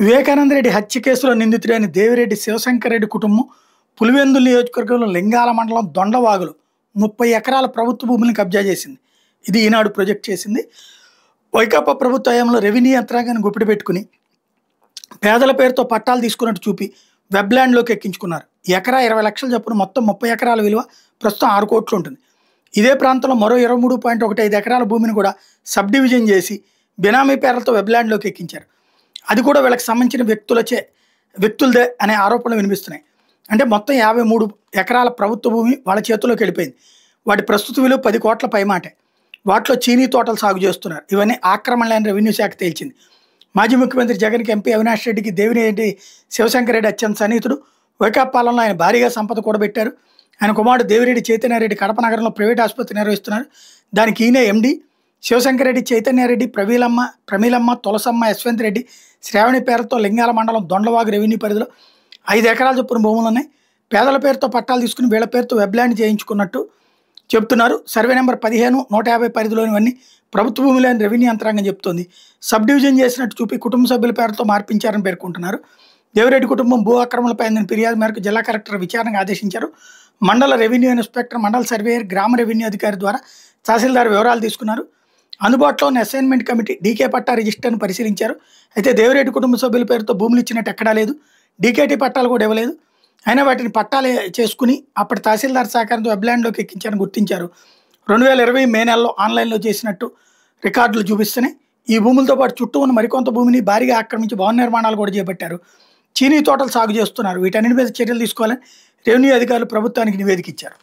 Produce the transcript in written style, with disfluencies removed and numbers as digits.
వివేకానంద రెడ్డి హత్య కేసులో నిందితుడైన దేవిరెడ్డి శివశంకర్ రెడ్డి కుటుంబం పులివెందుల నియోజకవర్గంలో లింగాల మండలం దొండవాగులో 30 ఎకరాల ప్రభుత్వ భూములను కబ్జా చేసింది. ఇది ఈనాడు ప్రొజెక్ట్ చేసింది. వైకాపా ప్రభుత్వ హయాంలో రెవెన్యూ యంత్రాంగాన్ని గుప్పిట పెట్టుకుని పేదల పేరుతో పట్టాలు తీసుకున్నట్టు చూపి వెబ్ ల్యాండ్లోకి ఎక్కించుకున్నారు. ఎకరా 20 లక్షలు చొప్పున మొత్తం 30 ఎకరాల విలువ ప్రస్తుతం 6 కోట్లు ఉంటుంది. ఇదే ప్రాంతంలో మరో 23.15 ఎకరాల భూమిని కూడా సబ్ డివిజన్ చేసి బినామీ పేర్లతో వెబ్ ల్యాండ్లోకి ఎక్కించారు. అది కూడా వీళ్ళకి సంబంధించిన వ్యక్తులదే అనే ఆరోపణలు వినిపిస్తున్నాయి. అంటే మొత్తం 53 ఎకరాల ప్రభుత్వ భూమి వాళ్ళ చేతుల్లోకి వెళ్ళిపోయింది. వాటి ప్రస్తుత విలువ 10 కోట్ల పైమాటే. వాటిలో చీనీ తోటలు సాగు చేస్తున్నారు. ఇవన్నీ ఆక్రమణలని రెవెన్యూ శాఖ తేల్చింది. మాజీ ముఖ్యమంత్రి జగన్కి ఎంపీ అవినాష్ రెడ్డికి దేవిరెడ్డి శివశంకర్ రెడ్డి అత్యంత సన్నిహితుడు. వైకాపా పాలనలో ఆయన భారీగా సంపద కూడబెట్టారు. ఆయన కుమారుడు దేవిరెడ్డి చైతన్యారెడ్డి కడప నగరంలో ప్రైవేట్ ఆసుపత్రి నిర్వహిస్తున్నారు. దానికి ఈయనే ఎండి. శివశంకర్ రెడ్డి, చైతన్యారెడ్డి, ప్రమీలమ్మ, తులసమ్మ, యశ్వంత్ రెడ్డి, శ్రావణి పేరుతో లింగాల మండలం దొండవాగు రెవెన్యూ పరిధిలో 5 ఎకరాల చొప్పున భూములు ఉన్నాయి. పేదల పేరుతో పట్టాలు తీసుకుని వీళ్ళ పేరుతో వెబ్ ల్యాండ్ చేయించుకున్నట్టు చెబుతున్నారు. సర్వే నెంబర్ 15, 150 పరిధిలోనివన్నీ ప్రభుత్వ భూములు అని రెవెన్యూ యంత్రాంగం చెబుతోంది. సబ్ డివిజన్ చేసినట్టు చూపి కుటుంబ సభ్యుల పేరుతో మార్పించారని పేర్కొంటున్నారు. దేవిరెడ్డి కుటుంబం భూ ఆక్రమణలపై అందిన ఫిర్యాదు మేరకు జిల్లా కలెక్టర్ విచారణకు ఆదేశించారు. మండల రెవెన్యూ ఇన్స్పెక్టర్, మండల సర్వేయర్, గ్రామ రెవెన్యూ అధికారి ద్వారా తహసీల్దార్ వివరాలు తీసుకున్నారు. అందుబాటులో ఉన్న అసైన్మెంట్ కమిటీ డీకే పట్టా రిజిస్టర్ను పరిశీలించారు. అయితే దేవిరెడ్డి కుటుంబ సభ్యుల పేరుతో భూములు ఇచ్చినట్టు ఎక్కడా లేదు. డీకేటీ పట్టాలు కూడా ఇవ్వలేదు. అయినా వాటిని పట్టాలు చేసుకుని అప్పటి తహసీల్దార్ సహకారంతో వెబ్ ల్యాండ్లోకి ఎక్కించారని గుర్తించారు. 2020 మే నెలలో ఆన్లైన్లో చేసినట్టు రికార్డులు చూపిస్తున్నాయి. ఈ భూములతో పాటు చుట్టూ ఉన్న మరికొంత భూమిని భారీగా ఆక్రమించి భవన నిర్మాణాలు కూడా చేపట్టారు. చీనీ తోటలు సాగు చేస్తున్నారు. వీటన్నిటి మీద చర్యలు తీసుకోవాలని రెవెన్యూ అధికారులు ప్రభుత్వానికి నివేదిక ఇచ్చారు.